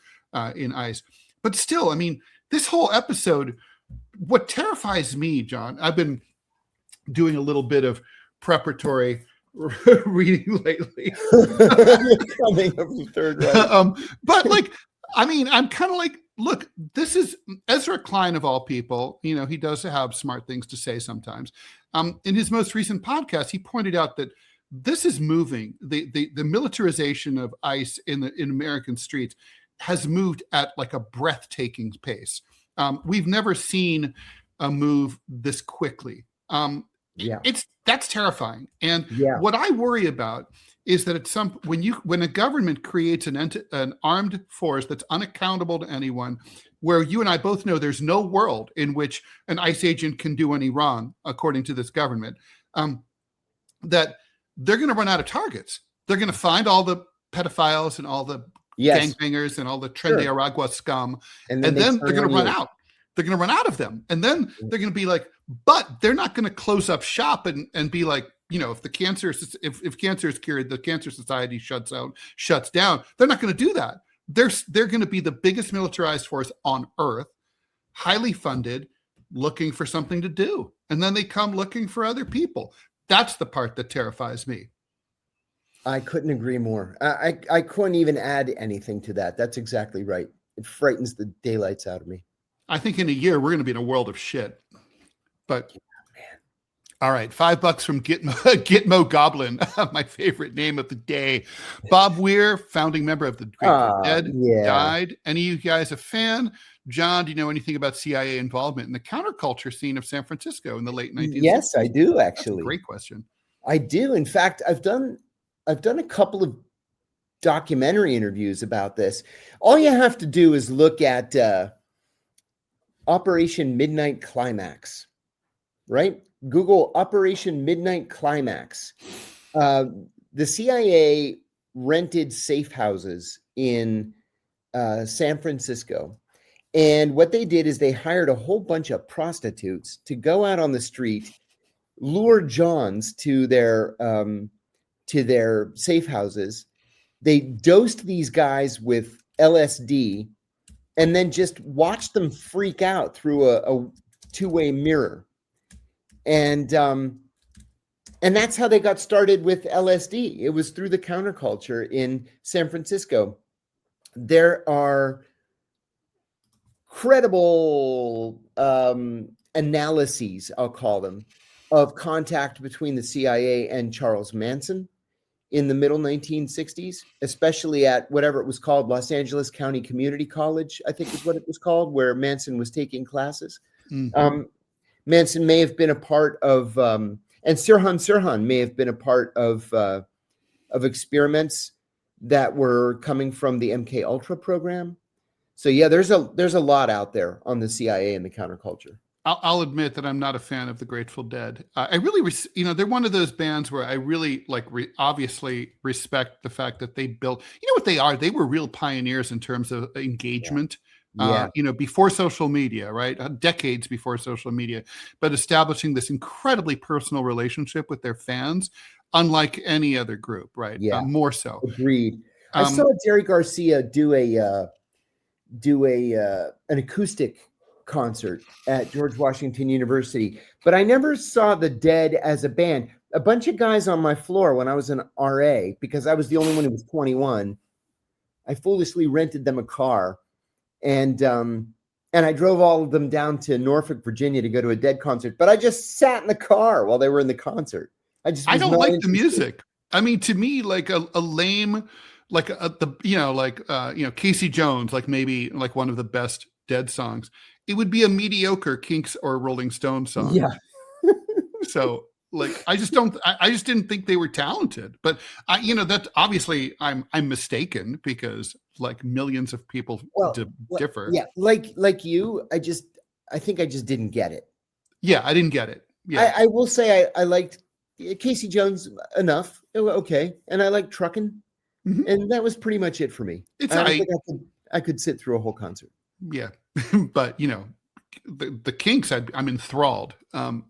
in ICE. But still, I mean, this whole episode, what terrifies me, John, I've been doing a little bit of preparatory reading lately.
Coming of the Third Reich.
But like, I mean, I'm kind of like, look, this is Ezra Klein of all people. He does have smart things to say sometimes. In his most recent podcast, he pointed out that this is moving. The militarization of ICE in American streets has moved at like a breathtaking pace. We've never seen a move this quickly. That's terrifying. And what I worry about is that when a government creates an armed force that's unaccountable to anyone, where you and I both know there's no world in which an ICE agent can do any wrong, according to this government, that they're going to run out of targets. They're going to find all the pedophiles and all the gangbangers and all the Tren de Aragua scum, and then they're going to run out. They're going to run out of them. And then they're going to be like, but they're not going to close up shop and be like, if cancer is cured, the Cancer Society shuts down. They're not going to do that. They're going to be the biggest militarized force on earth, highly funded, looking for something to do. And then they come looking for other people. That's the part that terrifies me.
I couldn't agree more. I couldn't even add anything to that. That's exactly right. It frightens the daylights out of me.
I think in a year, we're going to be in a world of shit. But all right, $5 from Gitmo Goblin, my favorite name of the day. Bob Weir, founding member of the Grateful Dead, died. Any of you guys a fan? John, do you know anything about CIA involvement in the counterculture scene of San Francisco in the late 1960s?
Yes, I do, actually.
That's a great question.
I do. In fact, I've done a couple of documentary interviews about this. All you have to do is look at Operation Midnight Climax, right? Google Operation Midnight Climax. The CIA rented safe houses in San Francisco. And what they did is they hired a whole bunch of prostitutes to go out on the street, lure Johns to their safe houses. They dosed these guys with LSD and then just watched them freak out through a two-way mirror. And that's how they got started with LSD. It was through the counterculture in San Francisco. There are credible analyses, I'll call them, of contact between the CIA and Charles Manson in the middle 1960s, especially at whatever it was called, Los Angeles County Community College, I think is what it was called, where Manson was taking classes. Mm-hmm. Manson may have been a part of, and Sirhan may have been a part of experiments that were coming from the MK Ultra program. So yeah, there's a lot out there on the CIA and the counterculture.
I'll admit that I'm not a fan of the Grateful Dead. I really, they're one of those bands where I really obviously respect the fact that they built, what they are? They were real pioneers in terms of engagement. Yeah. Before social media, right? Decades before social media, but establishing this incredibly personal relationship with their fans, unlike any other group, right?
Yeah.
More so.
Agreed. I saw Jerry Garcia do an acoustic concert at George Washington University, but I never saw the Dead as a band. A bunch of guys on my floor when I was an RA, because I was the only one who was 21, I foolishly rented them a car. And I drove all of them down to Norfolk, Virginia to go to a Dead concert. But I just sat in the car while they were in the concert. I don't
like the music. I mean, to me, like a lame, like Casey Jones, like maybe like one of the best Dead songs. It would be a mediocre Kinks or Rolling Stones song.
Yeah.
So like, I just didn't think they were talented, but that obviously I'm mistaken because like millions of people differ.
Yeah. Like you, I think I just didn't get it.
Yeah. I didn't get it. Yeah.
I will say I liked Casey Jones enough. Okay. And I liked Truckin'.
Mhm.
And that was pretty much it for me. I don't think I could sit through a whole concert.
Yeah. But the Kinks, I'm enthralled.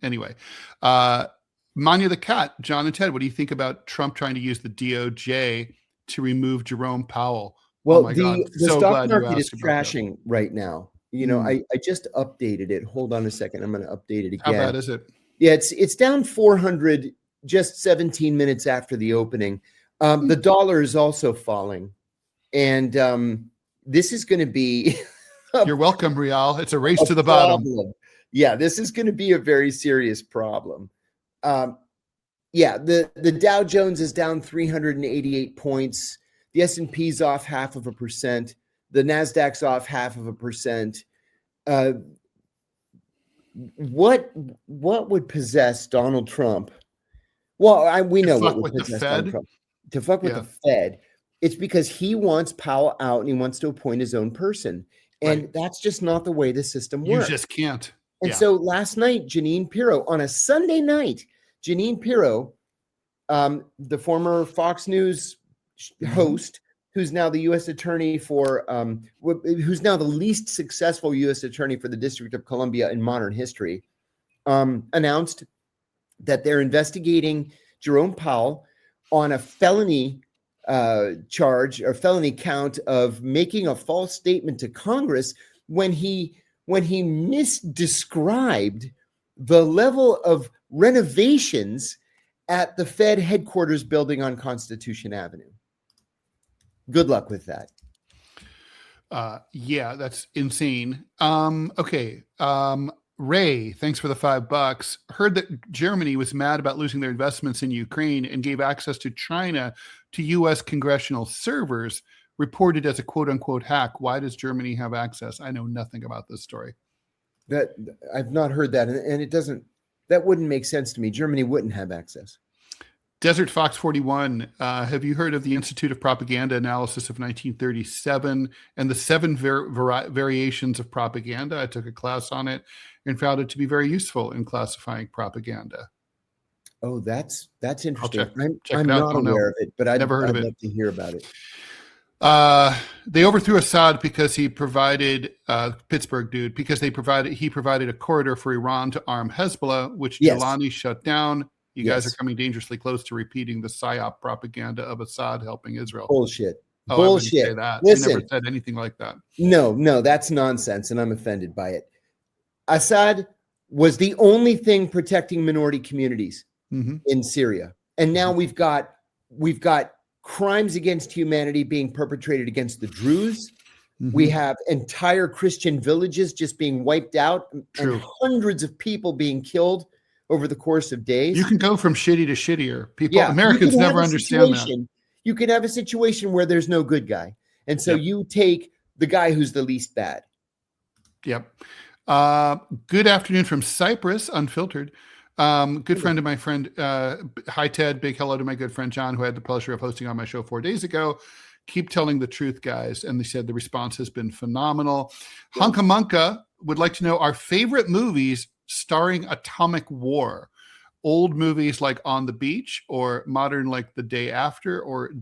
Anyway, Manya the Cat, John and Ted, what do you think about Trump trying to use the DOJ to remove Jerome Powell?
Well,
oh my God.
The
So
stock
glad you
market is
asked about that.
crashing right now. I just updated it. Hold on a second. I'm going to update it again.
How bad is it?
Yeah, it's down 400 just 17 minutes after the opening. The dollar is also falling. And this is going to be...
You're welcome, Rial. It's a race to the bottom.
Yeah, this is going to be a very serious problem. The Dow Jones is down 388 points. The S&P's off 0.5%. The NASDAQ's off 0.5%. What would possess Donald Trump? Well, we know what would possess Donald Trump. To fuck with the Fed. It's because he wants Powell out and he wants to appoint his own person. And that's just not the way the system works.
You just can't.
And so last night, Jeanine Pirro, on a Sunday night, Jeanine Pirro, the former Fox News host, who's now the U.S. attorney who's now the least successful U.S. attorney for the District of Columbia in modern history, announced that they're investigating Jerome Powell on a felony charge or felony count of making a false statement to Congress when he misdescribed the level of renovations at the Fed headquarters building on Constitution Avenue. Good luck with that.
Yeah, that's insane. Okay. Ray, thanks for the $5. Heard that Germany was mad about losing their investments in Ukraine and gave access to China to U.S. congressional servers, reported as a quote unquote hack. Why does Germany have access? I know nothing about this story.
That I've not heard that. And that wouldn't make sense to me. Germany wouldn't have access.
Desert Fox 41. Have you heard of the Institute of Propaganda Analysis of 1937 and the 7 variations of propaganda? I took a class on it and found it to be very useful in classifying propaganda.
Oh, that's interesting.
I'm
not aware of it, but I'd
never heard of it.
Love to hear about it.
They overthrew Assad because he provided Pittsburgh dude because he provided a corridor for Iran to arm Hezbollah, which Gilani shut down. You guys are coming dangerously close to repeating the PSYOP propaganda of Assad helping Israel.
Bullshit.
Oh,
Bullshit.
I wouldn't say that.
Listen,
I never said anything like that.
No, that's nonsense, and I'm offended by it. Assad was the only thing protecting minority communities in Syria, and now we've got crimes against humanity being perpetrated against the Druze. We have entire Christian villages just being wiped out, and hundreds of people being killed over the course of days.
You can go from shitty to shittier. Americans never understand that.
You can have a situation where there's no good guy. And so you take the guy who's the least bad.
Yep. Good afternoon from Cyprus, unfiltered. Good friend of my friend. Hi, Ted. Big hello to my good friend, John, who I had the pleasure of hosting on my show 4 days ago. Keep telling the truth, guys. And they said the response has been phenomenal. Hunkamunka would like to know our favorite movies starring atomic war. Old movies like On the Beach, or modern like The Day After, or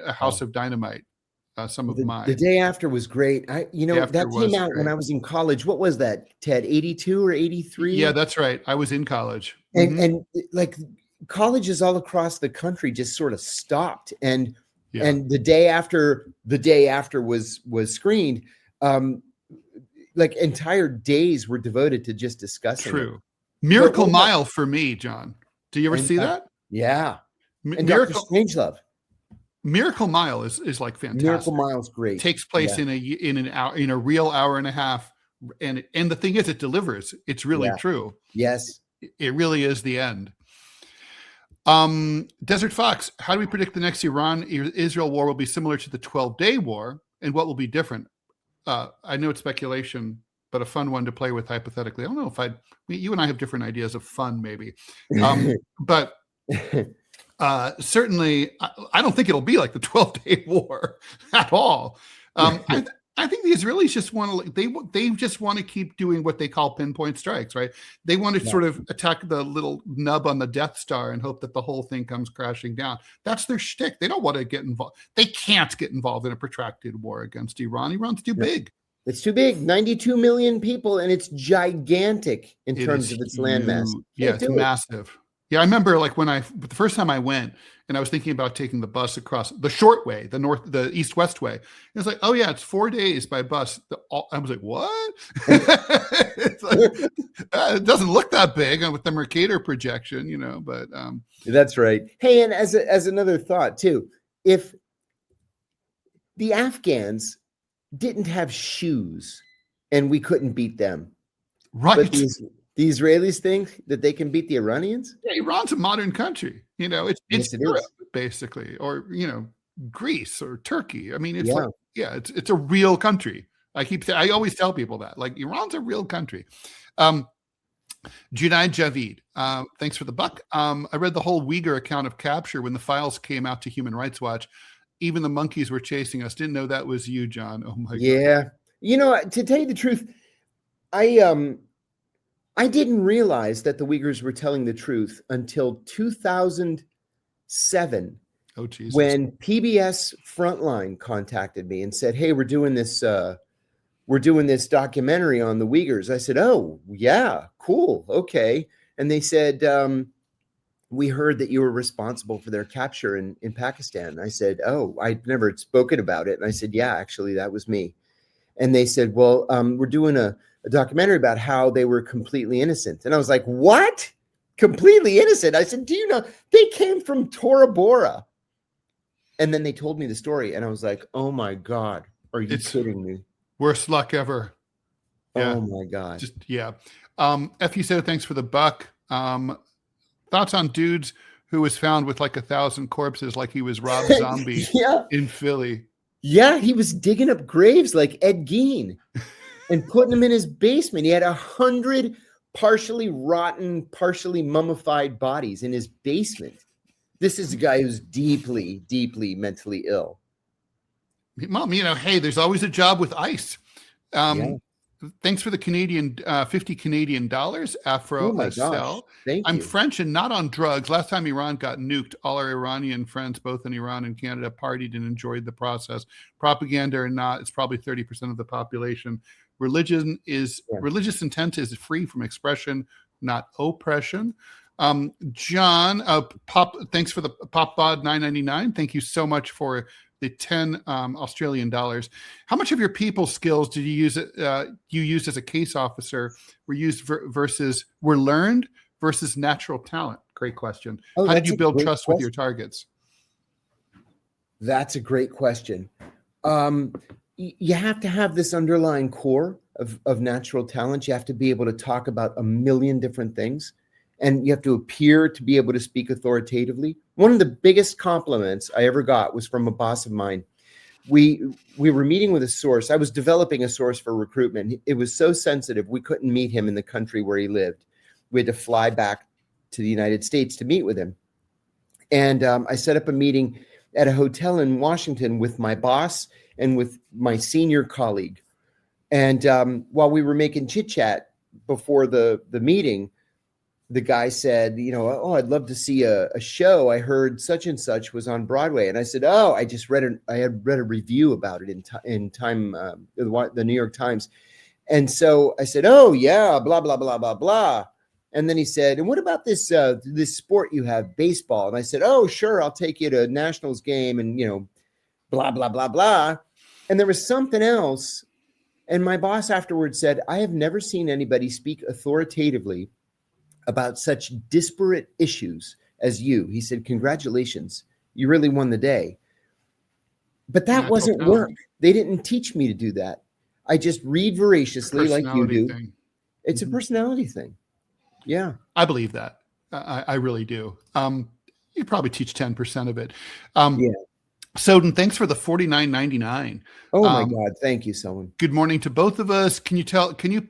House of Dynamite. Some of mine.
The Day After was great. That came out when I was in college. What was that, Ted? 82 or 83?
Yeah, that's right. I was in college.
And like colleges all across the country just sort of stopped. And the day after was screened, like entire days were devoted to just discussing it.
Miracle Mile for me, John. Do you ever see that?
Yeah. And Dr. Strangelove.
Miracle Mile is like fantastic.
Miracle Mile's great.
Takes place in a real hour and a half, and the thing is, it delivers. It's really true.
Yes,
it really is the end. Desert Fox, how do we predict the next Iran-Israel war will be similar to the 12-day war, and what will be different? I know it's speculation. but a fun one to play with hypothetically. I don't know if you and I have different ideas of fun, maybe. But certainly, I don't think it'll be like the 12-day war at all. I think the Israelis just want to, they just want to keep doing what they call pinpoint strikes, right? They want to sort of attack the little nub on the Death Star and hope that the whole thing comes crashing down. That's their shtick. They don't want to get involved. They can't get involved in a protracted war against Iran. Iran's too big.
It's too big. 92 million people, and it's gigantic in terms of its landmass.
Yeah, it's massive. Yeah, I remember like the first time I went and I was thinking about taking the bus across the short way, the east-west way. It's like, oh yeah, it's 4 days by bus. I was like, what? It's like, it doesn't look that big with the Mercator projection, but.
That's right. Hey, and as another thought too, if the Afghans didn't have shoes and we couldn't beat them.
Right.
But the Israelis think that they can beat the Iranians?
Yeah, Iran's a modern country. It's Europe, basically, or, Greece or Turkey. I mean, it's it's a real country. I always tell people that, like, Iran's a real country. Junaid Javid, thanks for the buck. I read the whole Uyghur account of capture when the files came out to Human Rights Watch. Even the monkeys were chasing us. Didn't know that was you, John. Oh my God.
Yeah. To tell you the truth, I didn't realize that the Uyghurs were telling the truth until 2007.
Oh, Jesus.
When PBS Frontline contacted me and said, "Hey, we're doing this documentary on the Uyghurs." I said, "Oh, yeah, cool, okay." And they said, "We heard that you were responsible for their capture in Pakistan." I said, "Oh, I'd never spoken about it." And I said, "Yeah, actually, that was me." And they said, "Well, we're doing a documentary about how they were completely innocent." And I was like, "What? Completely innocent?" I said, "Do you know they came from Tora Bora?" And then they told me the story, and I was like, "Oh my God, are you kidding me?"
Worst luck ever.
Yeah. Oh my God.
F.U. said, thanks for the buck. Thoughts on dudes who was found with like 1,000 corpses, like he was Rob Zombie in Philly.
Yeah, he was digging up graves like Ed Gein and putting them in his basement. He had 100 partially rotten, partially mummified bodies in his basement. This is a guy who's deeply, deeply mentally ill.
Mom, hey, there's always a job with ICE. Thanks for the 50 Canadian dollars, Afro Estelle. I'm French and not on drugs. Last time Iran got nuked, all our Iranian friends, both in Iran and Canada, partied and enjoyed the process. Propaganda or not, it's probably 30% of the population. Religious intent is free from expression, not oppression. John, thanks for the Pop Bod 9.99. Thank you so much for the 10 Australian dollars. How much of your people skills did you use? You used as a case officer were learned versus natural talent? Great question. How did you build trust with your targets?
That's a great question. You have to have this underlying core of natural talent. You have to be able to talk about a million different things. And you have to appear to be able to speak authoritatively. One of the biggest compliments I ever got was from a boss of mine. We were meeting with a source. I was developing a source for recruitment. It was so sensitive, we couldn't meet him in the country where he lived. We had to fly back to the United States to meet with him. And I set up a meeting at a hotel in Washington with my boss and with my senior colleague. And while we were making chit chat before the meeting, the guy said, "Oh, I'd love to see a show. I heard such and such was on Broadway." And I said, "Oh, I had read a review about it in Time, the New York Times." And so I said, "Oh yeah, blah blah blah blah blah." And then he said, "And what about this sport you have, baseball?" And I said, "Oh, sure, I'll take you to a Nationals game," and blah blah blah blah. And there was something else. And my boss afterwards said, "I have never seen anybody speak authoritatively about such disparate issues as you." He said, "Congratulations, you really won the day." But that wasn't work. They didn't teach me to do that. I just read voraciously like you do. It's a personality thing. Yeah.
I believe that. I really do. You probably teach 10% of it. Soden, thanks for the $49.99.
Oh my God. Thank you, someone.
Good morning to both of us. Can you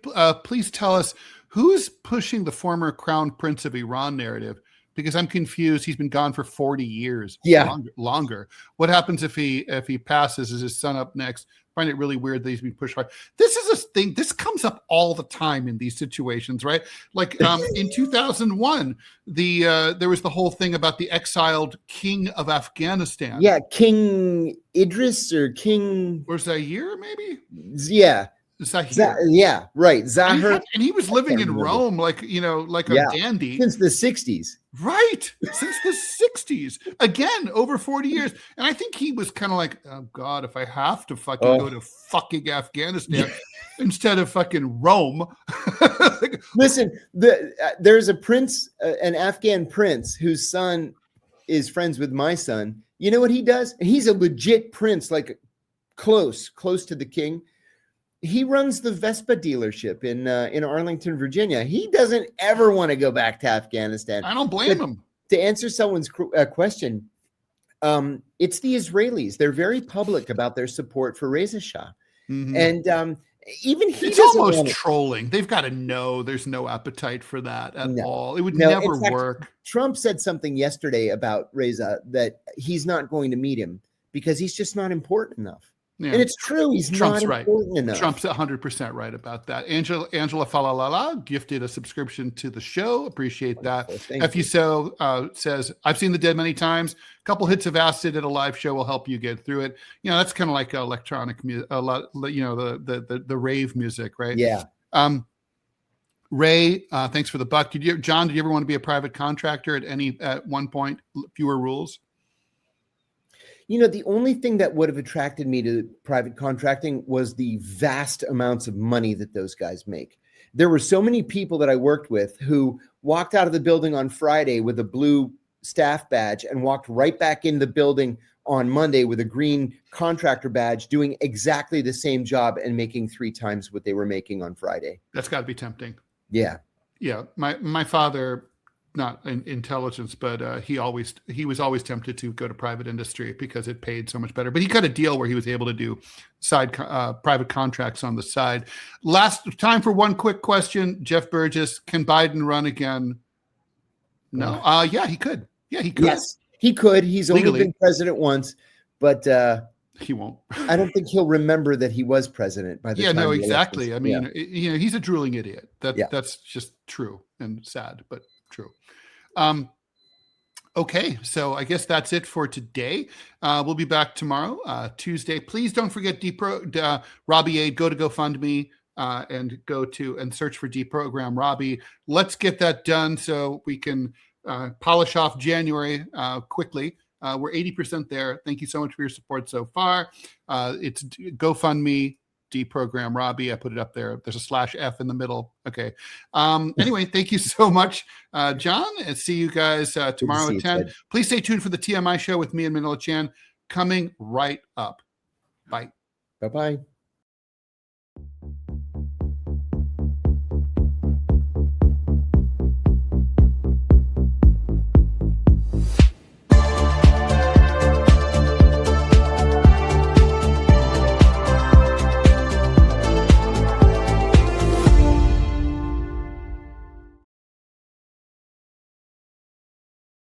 please tell us who's pushing the former crown prince of Iran narrative? Because I'm confused. He's been gone for 40 years.
Yeah.
Longer. What happens if he passes? Is his son up next? I find it really weird that he's being pushed hard. This is a thing. This comes up all the time in these situations, right? Like in 2001, there was the whole thing about the exiled king of Afghanistan.
Yeah, King Idris or King
Zaire, maybe.
Yeah. Yeah, right. Zahir.
And he was living in Rome, like a dandy
since the 60s.
Right. Since the 60s. Again, over 40 years. And I think he was kind of like, oh God, if I have to fucking go to fucking Afghanistan instead of fucking Rome.
Listen, there's a prince, an Afghan prince whose son is friends with my son. You know what he does? And he's a legit prince, like close to the king. He runs the Vespa dealership in Arlington, Virginia. He doesn't ever want to go back to Afghanistan.
I don't blame him.
To answer someone's question, it's the Israelis. They're very public about their support for Reza Shah. Mm-hmm. And even
it's almost trolling. They've got to know there's no appetite for that at all. It would never work.
Trump said something yesterday about Reza that he's not going to meet him because he's just not important enough. Yeah. And it's true. Trump's not important enough.
Trump's 100% right about that. Angela Falalala gifted a subscription to the show. Appreciate that. FUSO says, I've seen The Dead many times. A couple hits of acid at a live show will help you get through it. That's kind of like electronic music, the rave music, right?
Yeah.
Ray, thanks for the buck. John, did you ever want to be a private contractor at one point? Fewer rules?
The only thing that would have attracted me to private contracting was the vast amounts of money that those guys make. There were so many people that I worked with who walked out of the building on Friday with a blue staff badge and walked right back in the building on Monday with a green contractor badge, doing exactly the same job and making 3 times what they were making on Friday.
That's got to be tempting.
Yeah.
Yeah. My father, not in intelligence, but he was always tempted to go to private industry because it paid so much better. But he got a deal where he was able to do private contracts on the side. Last time for one quick question. Jeff Burgess, can Biden run again? No. Yeah, he could. Yeah, he could.
Yes, he could. He's legally only been president once, but
he won't.
I don't think he'll remember that he was president by the time.
Yeah, no, exactly. I mean, he's a drooling idiot. That's just true and sad, but true. Okay, so I guess that's it for today. We'll be back tomorrow, Tuesday. Please don't forget Robbie Aid. Go to GoFundMe and search for DeProgram Robbie. Let's get that done so we can polish off January quickly. We're 80% there. Thank you so much for your support so far. It's GoFundMe. DeProgram Robbie. I put it up there. There's a /F in the middle. Okay. Anyway, thank you so much, John, and see you guys tomorrow at 10. Please stay tuned for the TMI show with me and Manila Chan coming right up. Bye.
Bye-bye.